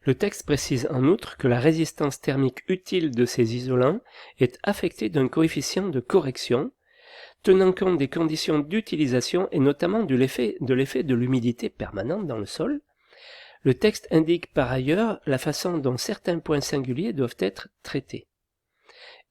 Le texte précise en outre que la résistance thermique utile de ces isolants est affectée d'un coefficient de correction, tenant compte des conditions d'utilisation et notamment de l'effet de l'humidité permanente dans le sol. Le texte indique par ailleurs la façon dont certains points singuliers doivent être traités.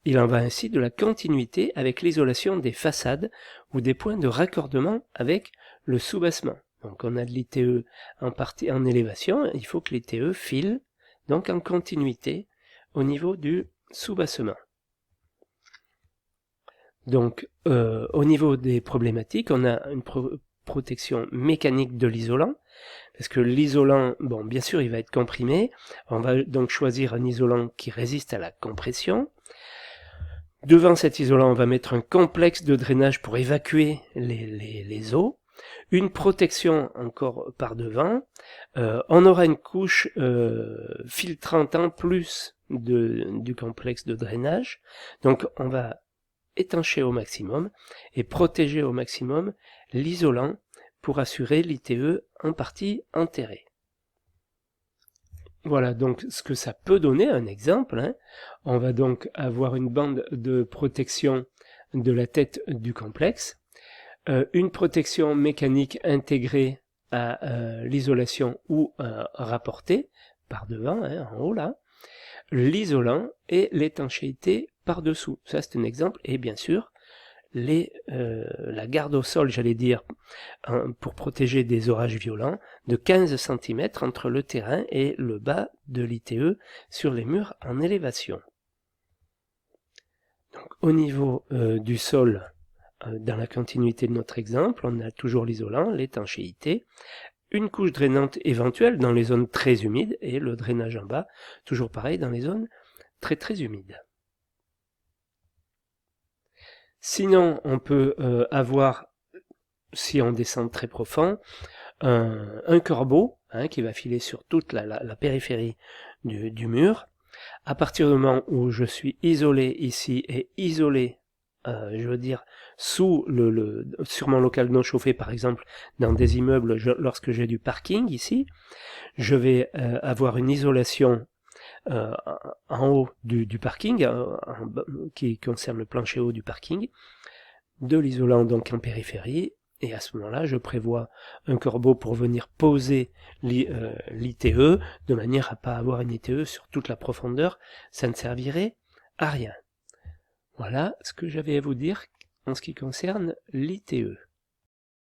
Il en va ainsi de la continuité avec l'isolation des façades ou des points de raccordement avec le soubassement. Donc on a de l'ITE en élévation, il faut que l'ITE file donc en continuité au niveau du soubassement. Donc au niveau des problématiques, on a une protection mécanique de l'isolant, parce que l'isolant, bon bien sûr il va être comprimé, on va donc choisir un isolant qui résiste à la compression. Devant cet isolant, on va mettre un complexe de drainage pour évacuer les eaux, une protection encore par devant, on aura une couche filtrante en plus du complexe de drainage, donc on va étancher au maximum et protéger au maximum l'isolant pour assurer l'ITE en partie enterrée. Voilà donc ce que ça peut donner, un exemple. Hein. On va donc avoir une bande de protection de la tête du complexe, une protection mécanique intégrée à l'isolation ou rapportée par devant, hein, en haut là, l'isolant et l'étanchéité par-dessous. Ça c'est un exemple, et bien sûr la garde au sol, j'allais dire, pour protéger des orages violents, de 15 cm entre le terrain et le bas de l'ITE sur les murs en élévation. Donc, au niveau du sol, dans la continuité de notre exemple, on a toujours l'isolant, l'étanchéité, une couche drainante éventuelle dans les zones très humides et le drainage en bas, toujours pareil dans les zones très très humides. Sinon, on peut avoir, si on descend très profond, un corbeau hein, qui va filer sur toute la périphérie du mur. À partir du moment où je suis isolé ici et isolé, je veux dire, sur mon local non chauffé, par exemple, dans des immeubles, lorsque j'ai du parking ici, je vais avoir une isolation en haut du parking, qui concerne le plancher haut du parking, de l'isolant donc en périphérie, et à ce moment-là, je prévois un corbeau pour venir poser l'ITE, de manière à ne pas avoir une ITE sur toute la profondeur, ça ne servirait à rien. Voilà ce que j'avais à vous dire en ce qui concerne l'ITE.